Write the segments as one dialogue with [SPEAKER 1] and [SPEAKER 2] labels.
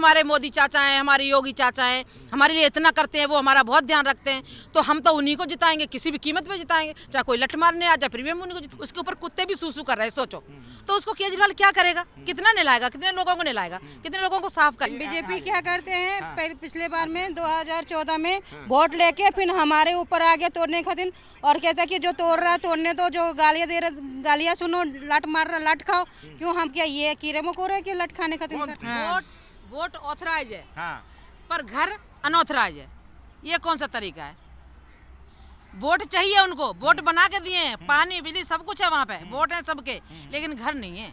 [SPEAKER 1] हमारे मोदी चाचा हैं, हमारे योगी चाचा हैं, हमारे लिए इतना करते हैं, वो हमारा बहुत ध्यान रखते हैं, तो हम तो उन्हीं को जिताएंगे, किसी भी कीमत पे जिताएंगे, चाहे कोई लठ मारने आ जाए, फिर भी हम उन्हीं को उसके ऊपर कुत्ते भी सूसू कर रहे हैं, सोचो। तो उसको केजरीवाल क्या करेगा? कितना नहलाएगा, कितने लोगों को नहलाएगा, कितने लोगों को साफ कर।
[SPEAKER 2] बीजेपी क्या करते हैं, पिछले बार में 2014 में वोट लेके फिर हमारे ऊपर आ गया तोड़ने खातिर, और कहता कि जो तोड़ रहा तोड़ने दो, जो गालियां दे रहा गालियां सुनो, लट मार रहा लट खाओ। क्यों हम क्या ये कीड़े मकोड़े के लट खाने खातिर?
[SPEAKER 1] वोट ऑथराइज है,
[SPEAKER 3] हाँ।
[SPEAKER 1] पर घर अनऑथराइज है। ये कौन सा तरीका है? वोट चाहिए उनको, वोट बना के दिए हैं, पानी बिजली सब कुछ है वहाँ पे, वोट है सबके, लेकिन घर नहीं है।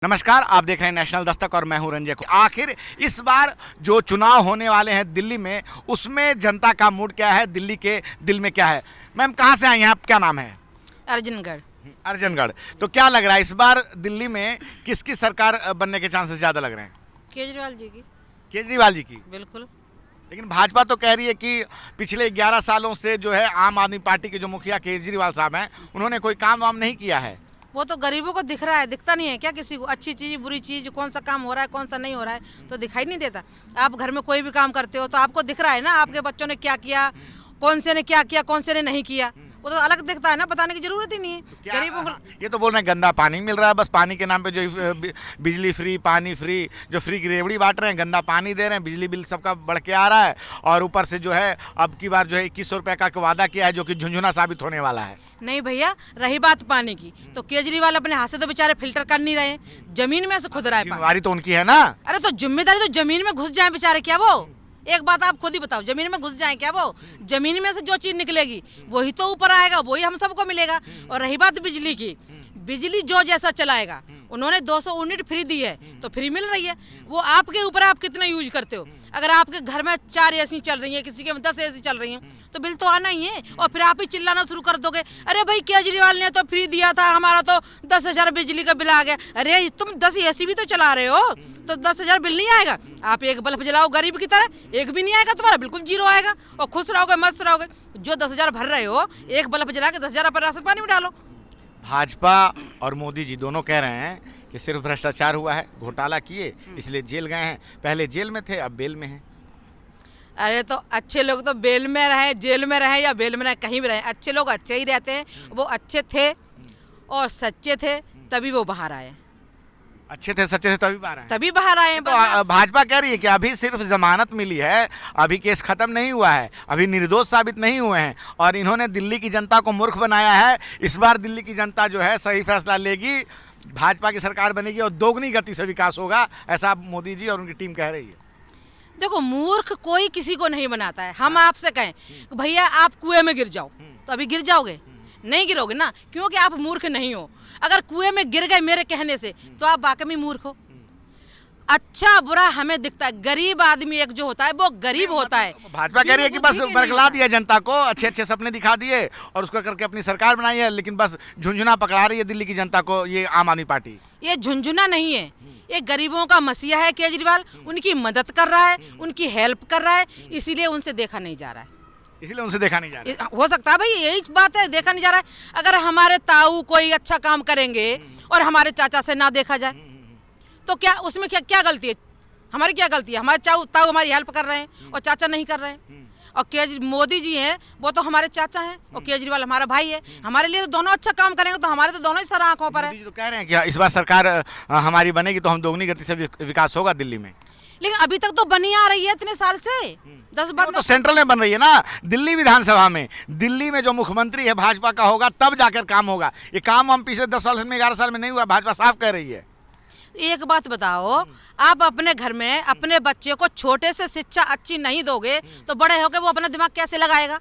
[SPEAKER 3] नमस्कार, आप देख रहे हैं नेशनल दस्तक और मैं हूं रंजय। आखिर इस बार जो चुनाव होने वाले हैं दिल्ली में, उसमें जनता का मूड क्या है, दिल्ली के दिल में क्या है? मैम कहाँ से आई हैं आप, क्या नाम है?
[SPEAKER 1] अर्जुनगढ़।
[SPEAKER 3] अर्जुनगढ़। तो क्या लग रहा है इस बार दिल्ली में किसकी सरकार बनने के चांसेस ज़्यादा लग रहे हैं?
[SPEAKER 1] केजरीवाल जी की।
[SPEAKER 3] केजरीवाल जी की।
[SPEAKER 1] बिल्कुल।
[SPEAKER 3] लेकिन भाजपा तो कह रही है कि पिछले 11 सालों से जो है आम आदमी पार्टी के जो मुखिया केजरीवाल साहब हैं, उन्होंने कोई काम वाम नहीं किया है।
[SPEAKER 1] वो तो गरीबों को दिख रहा है, दिखता नहीं है क्या किसी को? अच्छी चीज बुरी चीज, कौन सा काम हो रहा है कौन सा नहीं हो रहा है, तो दिखाई नहीं देता। आप घर में कोई भी काम करते हो तो आपको दिख रहा है ना, आपके बच्चों ने क्या किया, कौन से ने क्या किया, कौन से ने नहीं किया, वो तो अलग दिखता है ना, बताने की जरूरत ही नहीं है। गरीबों को
[SPEAKER 3] ये तो बोल रहे हैं गंदा पानी मिल रहा है, बस पानी के नाम पे जो बिजली फ्री, पानी फ्री, जो फ्री की रेवड़ी बांट रहे हैं, गंदा पानी दे रहे हैं, बिजली बिल सबका बढ़ के आ रहा है, और ऊपर से जो है अब की बार जो है 2100 रुपये का वादा किया है, जो कि झुंझुना साबित होने वाला है।
[SPEAKER 1] नहीं भैया, रही बात पानी की, तो केजरीवाल अपने हाथ से तो बेचारे फिल्टर कर नहीं रहे, जमीन में से खुद रहा है पानी।
[SPEAKER 3] जिम्मेदारी तो उनकी है ना।
[SPEAKER 1] अरे तो जिम्मेदारी तो जमीन में घुस जाए बेचारे, क्या वो? एक बात आप खुद ही बताओ, जमीन में घुस जाए क्या वो? जमीन में से जो चीज निकलेगी वही तो ऊपर आएगा, वही हम सबको मिलेगा। और रही बात बिजली की, बिजली जो जैसा चलाएगा, उन्होंने 200 यूनिट फ्री दी है तो फ्री मिल रही है, वो आपके ऊपर आप कितना यूज करते हो। अगर आपके घर में 4 एसी चल रही है, किसी के में 10 एसी चल रही है, तो बिल तो आना ही है। और फिर आप ही चिल्लाना शुरू कर दोगे, अरे भाई केजरीवाल ने तो फ्री दिया था, हमारा तो 10,000 बिजली का बिल आ गया। अरे तुम 10 एसी भी तो चला रहे हो, तो 10,000 बिल नहीं आएगा। आप एक बल्ब जलाओ गरीब की तरह, एक भी नहीं आएगा तुम्हारा, बिल्कुल जीरो आएगा, और खुश रहोगे, मस्त रहोगे। जो 10,000 भर रहे हो, एक बल्ब जला के 10,000 पर राशन पानी में डालो।
[SPEAKER 3] भाजपा और मोदी जी दोनों कह रहे हैं कि सिर्फ भ्रष्टाचार हुआ है, घोटाला किए इसलिए जेल गए हैं, पहले जेल में थे अब बेल में हैं।
[SPEAKER 1] अरे तो अच्छे लोग तो बेल में रहे, जेल में रहे या बेल में रहे, कहीं भी रहे, अच्छे लोग अच्छे ही रहते हैं। वो अच्छे थे और सच्चे थे, तभी वो बाहर आए।
[SPEAKER 3] अच्छे थे सच्चे थे तभी बाहर आए,
[SPEAKER 1] तभी बाहर आए।
[SPEAKER 3] तो भाजपा कह रही है कि अभी सिर्फ जमानत मिली है, अभी केस खत्म नहीं हुआ है, अभी निर्दोष साबित नहीं हुए हैं, और इन्होंने दिल्ली की जनता को मूर्ख बनाया है। इस बार दिल्ली की जनता जो है सही फैसला लेगी, भाजपा की सरकार बनेगी और दोगुनी गति से विकास होगा, ऐसा मोदी जी और उनकी टीम कह रही है।
[SPEAKER 1] देखो, मूर्ख कोई किसी को नहीं बनाता है। हम आपसे कहें भैया आप कुएं में गिर जाओ, तो अभी गिर जाओगे? नहीं गिरोगे ना, क्योंकि आप मूर्ख नहीं हो। अगर कुएं में गिर गए मेरे कहने से, तो आप वाकई में मूर्ख हो। अच्छा बुरा हमें दिखता है, गरीब आदमी एक जो होता है वो गरीब होता है।
[SPEAKER 3] भाजपा कह रही है कि बस बरगला दिया जनता को, अच्छे अच्छे सपने दिखा दिए और उसको करके अपनी सरकार बनाई है, लेकिन बस झुंझुना पकड़ा रही है दिल्ली की जनता को ये आम आदमी पार्टी।
[SPEAKER 1] ये झुंझुना नहीं है, ये गरीबों का मसीहा है केजरीवाल, उनकी मदद कर रहा है, उनकी हेल्प कर रहा है, इसीलिए उनसे देखा नहीं जा रहा है।
[SPEAKER 3] इसलिए उनसे देखा नहीं जा रहा
[SPEAKER 1] हो सकता है भाई, यही बात है, देखा नहीं जा रहा है। अगर हमारे ताऊ कोई अच्छा काम करेंगे और हमारे चाचा से ना देखा जाए, तो क्या उसमें क्या गलती है? हमारी क्या गलती है? हमारे ताऊ हमारी हेल्प कर रहे हैं और चाचा नहीं कर रहे हैं। और मोदी जी हैं, वो तो हमारे चाचा हैं, और केजरीवाल हमारा भाई है। हमारे लिए तो दोनों अच्छा काम करेंगे, तो हमारे तो दोनों ही सर आंखों पर है।
[SPEAKER 3] मोदी जी तो कह रहे हैं कि इस बार सरकार हमारी बनेगी तो हम दोगुनी गति से विकास होगा दिल्ली में।
[SPEAKER 1] लेकिन अभी तक तो बनी आ रही है इतने साल से, 10-12
[SPEAKER 3] तो सेंट्रल में बन रही है ना, दिल्ली विधानसभा में। दिल्ली में जो मुख्यमंत्री है भाजपा का होगा, तब जाकर काम होगा। ये काम हम पिछले 10 साल में 11 साल में नहीं हुआ, भाजपा साफ कह रही है।
[SPEAKER 1] एक बात बताओ, आप अपने घर में अपने बच्चे को छोटे से शिक्षा अच्छी नहीं दोगे, तो बड़े होकर वो अपना दिमाग कैसे लगाएगा?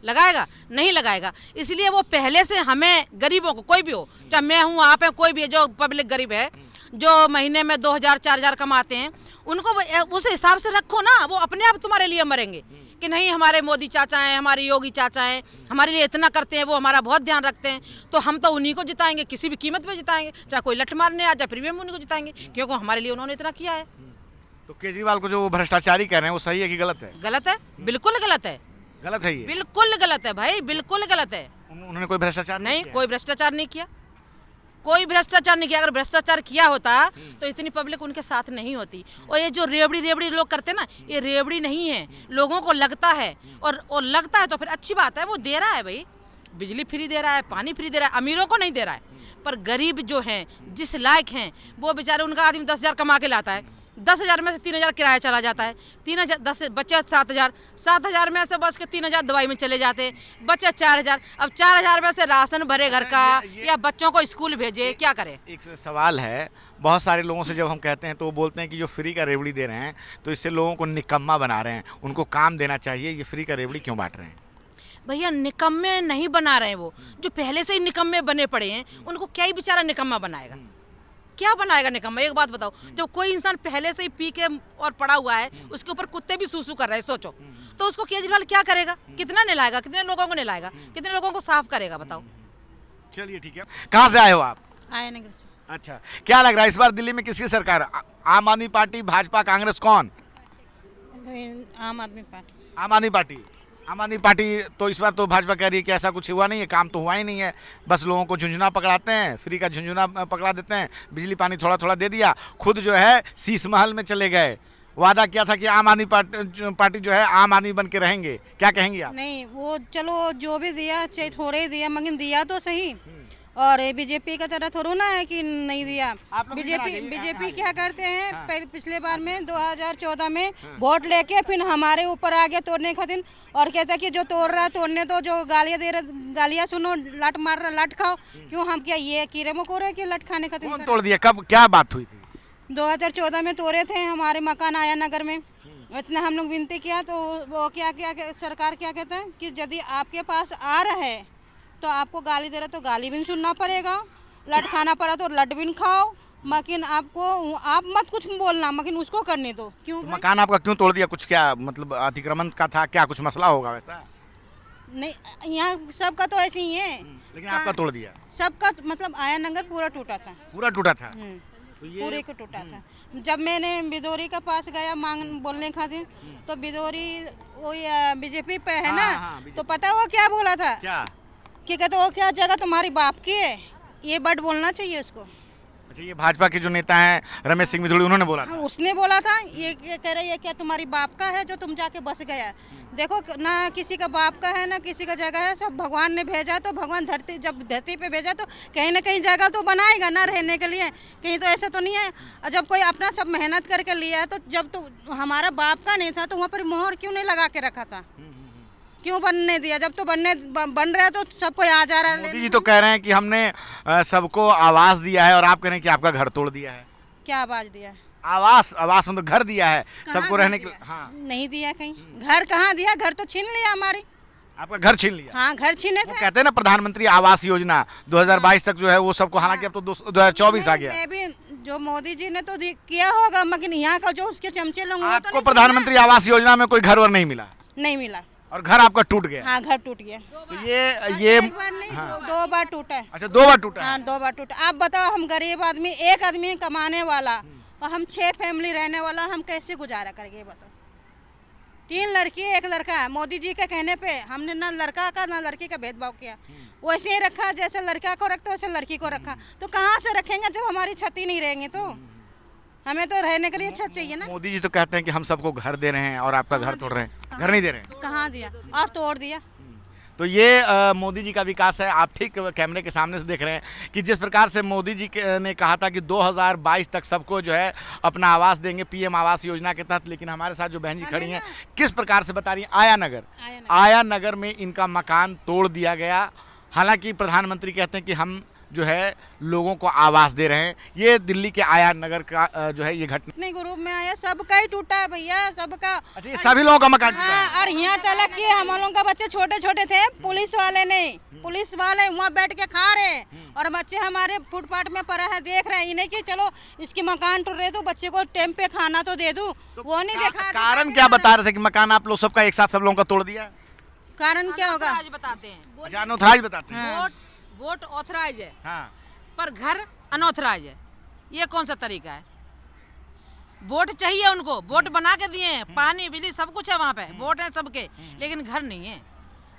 [SPEAKER 1] लगाएगा? नहीं लगाएगा। इसलिए वो पहले से हमें गरीबों को, कोई भी हो, चाहे मैं हूँ, आप है, कोई भी है जो पब्लिक गरीब है, जो महीने में 2,000-4,000 कमाते हैं, उनको उस हिसाब से रखो ना। वो अपने आप तुम्हारे लिए मरेंगे कि नहीं हमारे मोदी चाचा हैं, हमारे योगी चाचा हैं, हमारे लिए इतना करते हैं, वो हमारा बहुत ध्यान रखते हैं, तो हम तो उन्हीं को जिताएंगे, किसी भी कीमत पे जिताएंगे, चाहे कोई लठ मारने आ जाए, फिर भी हम उन्हीं को जिताएंगे, क्योंकि हमारे लिए उन्होंने इतना किया है।
[SPEAKER 3] तो केजरीवाल को जो वो भ्रष्टाचारी कह रहे हैं वो सही है कि गलत है?
[SPEAKER 1] गलत है, बिल्कुल गलत है।
[SPEAKER 3] गलत है ये? बिल्कुल
[SPEAKER 1] बिल्कुल गलत है भाई, बिल्कुल गलत है।
[SPEAKER 3] उन्होंने कोई भ्रष्टाचार
[SPEAKER 1] नहीं, कोई भ्रष्टाचार नहीं किया, कोई भ्रष्टाचार नहीं किया। अगर भ्रष्टाचार किया होता तो इतनी पब्लिक उनके साथ नहीं होती। और ये जो रेवड़ी लोग करते हैं ना, ये रेवड़ी नहीं है, लोगों को लगता है और लगता है तो फिर अच्छी बात है, वो दे रहा है भाई, बिजली फ्री दे रहा है, पानी फ्री दे रहा है, अमीरों को नहीं दे रहा है। पर गरीब जो हैं, जिस लायक हैं, वो बेचारे, उनका आदमी 10,000 कमा के लाता है, 10,000 में से 3,000 किराया चला जाता है, 3,000 10 बचे 7,000 में से बस के 3,000 दवाई में चले जाते हैं, बचे 4,000। अब 4,000 में से राशन भरे घर का या बच्चों को स्कूल भेजे, क्या करे?
[SPEAKER 3] एक सवाल है, बहुत सारे लोगों से जब हम कहते हैं तो वो बोलते हैं कि जो फ्री का रेवड़ी दे रहे हैं तो इससे लोगों को निकम्मा बना रहे हैं, उनको काम देना चाहिए, ये फ्री का रेवड़ी क्यों बांट रहे हैं?
[SPEAKER 1] भैया निकम्मे नहीं बना रहे हैं, वो जो पहले से ही निकम्मे बने पड़े हैं उनको क्या ही बेचारा निकम्मा बनाएगा? क्या बनाएगा निकम्मा? एक बात बताओ, जब कोई इंसान पहले से ही पी के और पड़ा हुआ है, उसके ऊपर कुत्ते भी सूसू कर रहे हैं, सोचो तो उसको केजरीवाल क्या करेगा? कितना नहलाएगा? कितने लोगों को नहलाएगा? कितने लोगों को साफ करेगा? बताओ।
[SPEAKER 3] चलिए ठीक है, कहाँ से आए हो आप?
[SPEAKER 2] आया नगर से।
[SPEAKER 3] अच्छा, क्या लग रहा है इस बार दिल्ली में किसकी सरकार? आम आदमी पार्टी, भाजपा, कांग्रेस, कौन?
[SPEAKER 2] आम आदमी पार्टी।
[SPEAKER 3] आम आदमी पार्टी। आम आदमी पार्टी तो इस बार तो भाजपा कह रही है कि ऐसा कुछ हुआ नहीं है, काम तो हुआ ही नहीं है, बस लोगों को झुंझुना पकड़ाते हैं, फ्री का झुंझुना पकड़ा देते हैं, बिजली पानी थोड़ा थोड़ा दे दिया, खुद जो है शीश महल में चले गए। वादा किया था कि आम आदमी पार्टी जो है आम आदमी बन के रहेंगे, क्या कहेंगे आप?
[SPEAKER 2] नहीं, वो चलो जो भी दिया चाहे थोड़े ही दिया, मगर दिया तो सही। और बीजेपी का तरह थोड़ा ना है कि नहीं दिया। बीजेपी क्या करते हैं, पिछले बार में 2014 में वोट लेके फिर हमारे ऊपर आ गया तोड़ने खातिर, और कहता कि जो तोड़ रहा तोड़ने दो, जो गालियाँ दे रहा गालियाँ सुनो, लट मार रहा लट खाओ। क्यों, हम क्या ये कीड़े मकोड़े के लट खाने खातिर?
[SPEAKER 3] कौन तोड़ दिया? कब, क्या बात हुई थी?
[SPEAKER 2] 2014 में तोड़े थे हमारे मकान आया नगर में। इतना हम लोग विनती किया तो वो क्या सरकार क्या कहता है कि यदि आपके पास आ रहा है तो आपको गाली दे रहा तो गाली भी सुनना पड़ेगा, लट खाना पड़ा तो लट भी खाओ, मगर आप मत कुछ बोलना, मगर उसको करने दो। क्यों
[SPEAKER 3] तो मकान आपका क्यों तोड़ दिया? कुछ क्या मतलब अतिक्रमण का था क्या? कुछ मसला होगा वैसा?
[SPEAKER 2] नहीं, यहाँ सबका तो ऐसे ही है,
[SPEAKER 3] लेकिन आपका तोड़ दिया।
[SPEAKER 2] सबका मतलब आया नगर पूरा टूटा था।
[SPEAKER 3] पूरा टूटा था? तो ये
[SPEAKER 2] पूरे को टूटा था। जब मैंने बिदोरी का पास गया मांग बोलने खातिर, तो बिदोरी वो बीजेपी पे है ना, तो पता वो क्या बोला था? क्या कहते वो क्या जगह तुम्हारी बाप की है, ये बट बोलना चाहिए उसको।
[SPEAKER 3] अच्छा, ये भाजपा के जो नेता हैं रमेश सिंह मिधुड़ी, उन्होंने बोला था?
[SPEAKER 2] उसने बोला था, ये कह रहे हैं क्या तुम्हारी बाप का है जो तुम जाके बस गया? देखो ना, किसी का बाप का है ना किसी का जगह है, सब भगवान ने भेजा, तो भगवान जब धरती पे भेजा तो कहीं ना कहीं जगह तो बनाएगा ना रहने के लिए, कहीं तो ऐसा तो नहीं है। और जब कोई अपना सब मेहनत करके लिया है, तो जब तो हमारा बाप का नहीं था तो वहाँ पर मोहर क्यों नहीं लगा के रखा था? क्यों बनने दिया? जब तो बन रहा है तो सबको आ जा रहा है।
[SPEAKER 3] मोदी जी तो कह रहे हैं कि हमने सबको आवास दिया है, और आप कह रहे हैं कि आपका घर तोड़ दिया है।
[SPEAKER 2] क्या आवाज दिया?
[SPEAKER 3] आवास मतलब घर दिया है सबको रहने के लिए। हाँ,
[SPEAKER 2] नहीं दिया कहीं। घर कहाँ दिया? घर तो छीन लिया हमारी।
[SPEAKER 3] आपका घर छीन लिया?
[SPEAKER 2] हाँ, घर छीने थे।
[SPEAKER 3] कहते हैं ना प्रधानमंत्री आवास योजना 2022 तक जो है वो सबको, हालांकि अब तो 2024 आ गया।
[SPEAKER 2] मैं भी जो मोदी जी ने तो किया होगा, मगर यहाँ का जो उसके चमचे लोग,
[SPEAKER 3] आपको प्रधानमंत्री आवास योजना में कोई घर वर नहीं मिला?
[SPEAKER 2] नहीं मिला।
[SPEAKER 3] और घर आपका टूट गया?
[SPEAKER 2] हाँ, घर टूट गया।
[SPEAKER 3] तो ये
[SPEAKER 2] एक बार नहीं, दो बार टूटा है।
[SPEAKER 3] अच्छा, 2 बार टूटा?
[SPEAKER 2] हाँ, 2 बार टूटा। आप बताओ, हम गरीब आदमी, एक आदमी कमाने वाला, और हम 6 फैमिली रहने वाला, हम कैसे गुजारा करेंगे? बताओ। 3 लड़की 1 लड़का है। मोदी जी के कहने पे हमने ना लड़का का ना लड़की का भेदभाव किया, वैसे ही रखा जैसे लड़का को रखते वैसे लड़की को रखा। तो कहाँ से रखेंगे जब हमारी छत ही नहीं रहेंगे? तो हमें तो रहने के लिए छत चाहिए ना।
[SPEAKER 3] मोदी जी तो कहते हैं कि हम सबको घर दे रहे हैं और आपका घर तोड़ रहे हैं। घर नहीं दे रहे हैं?
[SPEAKER 2] कहाँ दिया? और तोड़ दिया।
[SPEAKER 3] तो ये मोदी जी का विकास है। आप ठीक कैमरे के सामने से देख रहे हैं कि जिस प्रकार से मोदी जी ने कहा था कि 2022 तक सबको जो है अपना आवास देंगे पीएम आवास योजना के तहत, लेकिन हमारे साथ जो बहन जी खड़ी हैं किस प्रकार से बता रही हैं, आया नगर में इनका मकान तोड़ दिया गया। हालांकि प्रधानमंत्री कहते हैं कि हम जो है लोगों को आवास दे रहे हैं। ये दिल्ली के आया नगर का जो है ये घटना
[SPEAKER 2] इतने ग्रुप में आया, सबका ही टूटा है भैया, सबका।
[SPEAKER 3] अच्छा, ये सभी लोगों का मकान टूटा है?
[SPEAKER 2] और यहाँ तक कि हम लोगों का बच्चे छोटे छोटे थे, पुलिस वाले नहीं, पुलिस वाले वहाँ बैठ के खा रहे हैं, और बच्चे हमारे फुटपाथ में पड़ा है देख रहे हैं। इन्हें कि चलो इसकी मकान टूट रहे तो बच्चे को टाइम पे खाना तो दे दूं, वो नहीं देखा।
[SPEAKER 3] कारण क्या बता रहे थे कि मकान आप लोग सबका एक साथ सब लोगों का तोड़ दिया?
[SPEAKER 2] कारण क्या होगा?
[SPEAKER 1] बताते हैं,
[SPEAKER 3] अनऑथराइज बताते हैं।
[SPEAKER 1] वोट ऑथराइज है,
[SPEAKER 3] हाँ,
[SPEAKER 1] पर घर अनऑथराइज है। ये कौन सा तरीका है? वोट चाहिए उनको, वोट बना के दिए हैं, पानी बिजली सब कुछ है वहाँ पे, वोट है सबके, लेकिन घर नहीं है।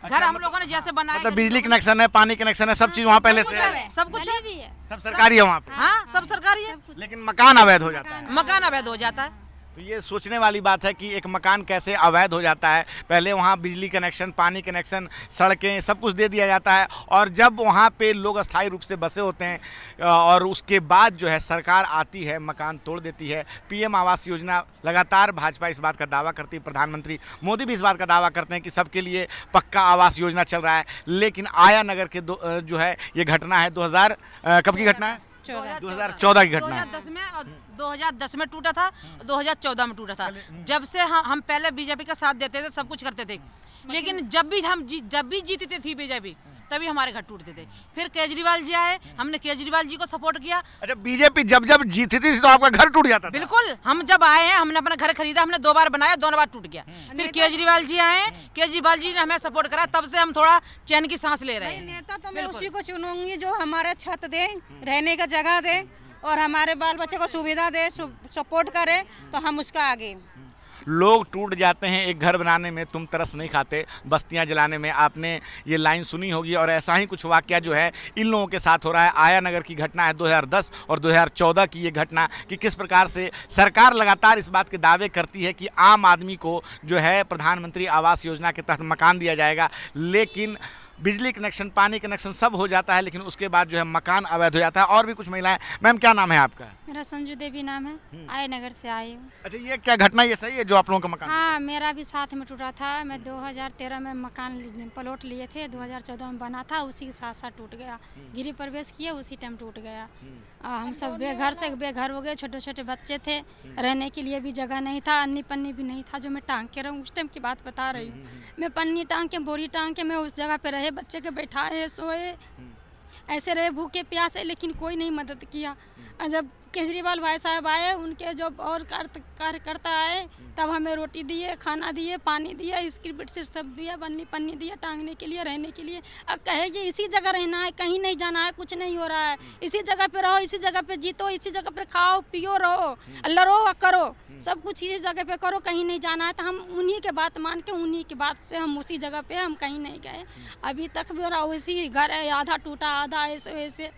[SPEAKER 1] घर हम लोगों ने जैसे बनाया,
[SPEAKER 3] मतलब बिजली कनेक्शन है, पानी कनेक्शन है, सब चीज वहाँ पहले से है,
[SPEAKER 1] सब कुछ है,
[SPEAKER 3] सब सरकारी है वहाँ पे,
[SPEAKER 1] हाँ सब सरकारी है,
[SPEAKER 3] लेकिन मकान अवैध हो जाता है।
[SPEAKER 1] मकान अवैध हो जाता है।
[SPEAKER 3] तो ये सोचने वाली बात है कि एक मकान कैसे अवैध हो जाता है। पहले वहाँ बिजली कनेक्शन, पानी कनेक्शन, सड़कें सब कुछ दे दिया जाता है, और जब वहाँ पे लोग अस्थायी रूप से बसे होते हैं और उसके बाद जो है सरकार आती है, मकान तोड़ देती है। पीएम आवास योजना लगातार भाजपा इस बात का दावा करती है, प्रधानमंत्री मोदी भी इस बात का दावा करते हैं कि सबके लिए पक्का आवास योजना चल रहा है। लेकिन आया नगर के जो है ये घटना है 2000 कब की घटना है? 2014 की घटना है।
[SPEAKER 1] 2010 में और 2010 में टूटा था, 2014 में टूटा था। जब से हम पहले बीजेपी का साथ देते थे, सब कुछ करते थे, लेकिन जब भी जीतते थी बीजेपी तभी हमारे घर टूटते थे। फिर केजरीवाल जी आए, हमने केजरीवाल जी को सपोर्ट किया।
[SPEAKER 3] अच्छा, बीजेपी जब जीती थी तो आपका घर टूट जाता था?
[SPEAKER 1] बिल्कुल, हम जब आए हैं हमने अपना घर खरीदा, हमने 2 बार बनाया, दोनों बार टूट गया। फिर केजरीवाल जी आए, केजरीवाल जी ने हमें सपोर्ट करा, तब से हम थोड़ा चैन की सांस ले रहे हैं।
[SPEAKER 2] नेता तो मैं उसी को चुनूंगी जो हमारे छत दे, रहने का जगह दे और हमारे बाल बच्चे को सुविधा दे, सपोर्ट करे, तो हम उसका आगे।
[SPEAKER 3] लोग टूट जाते हैं एक घर बनाने में, तुम तरस नहीं खाते बस्तियां जलाने में। आपने ये लाइन सुनी होगी, और ऐसा ही कुछ वाकया जो है इन लोगों के साथ हो रहा है। आया नगर की घटना है 2010 और 2014 की ये घटना, कि किस प्रकार से सरकार लगातार इस बात के दावे करती है कि आम आदमी को जो है प्रधानमंत्री आवास योजना के तहत मकान दिया जाएगा, लेकिन बिजली कनेक्शन, पानी कनेक्शन सब हो जाता है, लेकिन उसके बाद जो है मकान अवैध हो जाता है। और भी कुछ महिलाएं। मैम, क्या नाम है आपका?
[SPEAKER 4] मेरा संजू देवी नाम है, आय नगर से आई हूँ।
[SPEAKER 3] अच्छा, ये क्या घटना, ये सही है जो आप लोगों का मकान?
[SPEAKER 4] हाँ, मेरा भी साथ में टूटा था। मैं 2013 में मकान प्लॉट लिए थे, 2014 में बना था, उसी के साथ साथ टूट गया। गृह प्रवेश किया, उसी टाइम टूट गया। हम सब बेघर से बेघर हो गए, छोटे छोटे बच्चे थे, रहने के लिए भी जगह नहीं था, अन्नी पन्नी भी नहीं था जो मैं टांग के रहूँ। उस टाइम की बात बता रही हूँ, मैं पन्नी टांग के, बोरी टांग के मैं उस जगह पे रहे, बच्चे के बैठाए, सोए, ऐसे रहे भूखे प्यासे, लेकिन कोई नहीं मदद किया। जब केजरीवाल भाई साहब आए, उनके जो और कार्यकर्ता आए, तब हमें रोटी दिए, खाना दिए, पानी दिया, इसकी बिट से सब दिया, बन्नी पन्नी दिया, टांगने के लिए, रहने के लिए। अब कहे कि इसी जगह रहना है, कहीं नहीं जाना है, कुछ नहीं हो रहा है, इसी जगह पे रहो, इसी जगह पे जीतो, इसी जगह पे खाओ पियो, रहो, लड़ो करो, सब कुछ इसी जगह पे करो, कहीं नहीं जाना है। तो हम उन्हीं के बात मान के, उन्हीं की बात से हम उसी जगह पे, हम कहीं नहीं गए। अभी तक भी उसी घर है, आधा टूटा, आधा ऐसे वैसे,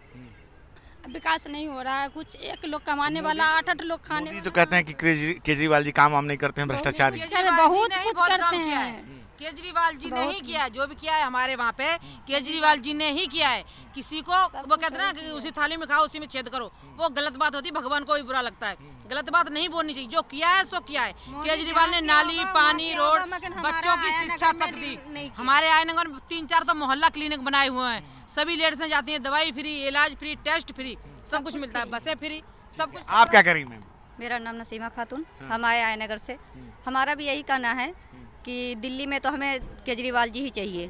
[SPEAKER 4] विकास नहीं हो रहा है कुछ। एक लोग कमाने वाला, 8 लोग खाने।
[SPEAKER 3] तो कहते हैं कि केजरीवाल जी काम नहीं करते हैं, भ्रष्टाचार
[SPEAKER 4] बहुत कुछ करते हैं।
[SPEAKER 1] केजरीवाल जी ने ही किया है, जो भी किया है हमारे वहाँ पे केजरीवाल जी ने ही किया है। किसी को वो कहते हैं ना कि उसी थाली में खाओ, उसी में छेद करो, वो गलत बात होती है, भगवान को भी बुरा लगता है। गलत बात नहीं बोलनी चाहिए, जो किया है सो किया है। केजरीवाल ने नाली, पानी, रोड, बच्चों की शिक्षा तक दी। हमारे आयनगर में 3-4 तो मोहल्ला क्लिनिक बनाए हुए हैं, सभी लेडीज जाती हैं, दवाई फ्री, इलाज फ्री, टेस्ट फ्री, सब कुछ मिलता है, बसें फ्री, सब कुछ।
[SPEAKER 3] आप क्या करेंगे मैम?
[SPEAKER 5] मेरा नाम नसीमा खातून, हम आए आयनगर से। हमारा भी यही कहना है कि दिल्ली में तो हमें केजरीवाल जी ही चाहिए।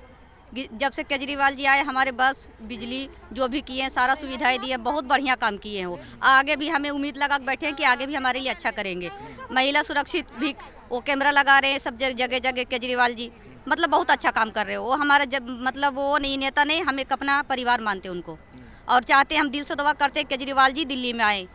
[SPEAKER 5] जब से केजरीवाल जी आए, हमारे बस, बिजली जो भी किए हैं, सारा सुविधाएं दी है, बहुत बढ़िया काम किए हैं वो। आगे भी हमें उम्मीद लगा बैठे हैं कि आगे भी हमारे लिए अच्छा करेंगे। महिला सुरक्षित भी वो कैमरा लगा रहे हैं सब जगह जगह, केजरीवाल जी मतलब बहुत अच्छा काम कर रहे हो। वो हमारा जब मतलब वो नहीं नेता नहीं, हम एक अपना परिवार मानते हैं उनको, और चाहते हैं, हम दिल से दुआ करते हैं केजरीवाल जी दिल्ली में आए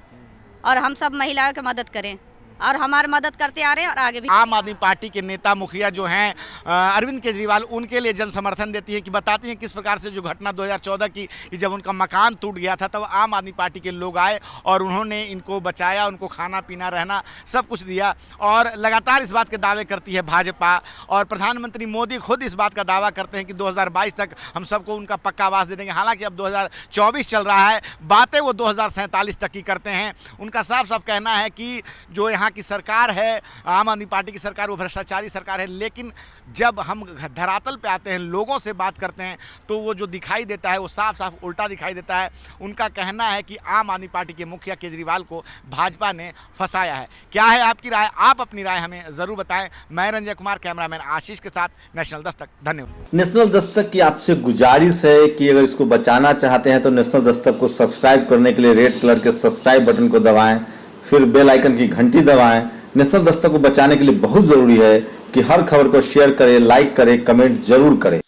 [SPEAKER 5] और हम सब महिलाओं की मदद करें, और हमारी मदद करते आ रहे हैं और आगे भी।
[SPEAKER 3] आम आदमी पार्टी के नेता मुखिया जो हैं अरविंद केजरीवाल, उनके लिए जन समर्थन देती हैं कि बताती हैं किस प्रकार से जो घटना 2014 की, कि जब उनका मकान टूट गया था, तब आम आदमी पार्टी के लोग आए और उन्होंने इनको बचाया, उनको खाना पीना रहना सब कुछ दिया। और लगातार इस बात के दावे करती है भाजपा, और प्रधानमंत्री मोदी खुद इस बात का दावा करते हैं कि 2022 तक हम सबको उनका पक्का आवास दे देंगे। हालांकि अब 2024 चल रहा है, बातें वो 2047 तक की करते हैं। उनका साफ साफ कहना है कि जो यहाँ की सरकार है, आम आदमी पार्टी की सरकार, वो भ्रष्टाचारी सरकार है। लेकिन जब हम धरातल पे आते हैं, लोगों से बात करते हैं, तो वो जो दिखाई देता है वो साफ साफ उल्टा दिखाई देता है। उनका कहना है कि आम आदमी पार्टी के मुखिया केजरीवाल को भाजपा ने फंसाया है। क्या है आपकी राय? आप अपनी राय हमें ज़रूर बताएं। मैं रंजय कुमार, कैमरामैन आशीष के साथ, नेशनल दस्तक। धन्यवाद।
[SPEAKER 6] नेशनल दस्तक की आपसे गुजारिश है कि अगर इसको बचाना चाहते हैं तो नेशनल दस्तक को सब्सक्राइब करने के लिए रेड कलर के सब्सक्राइब बटन को दबाएं, फिर बेल आइकन की घंटी दबाएं। नेशनल दस्तक को बचाने के लिए बहुत जरूरी है कि हर खबर को शेयर करें, लाइक करें, कमेंट जरूर करें।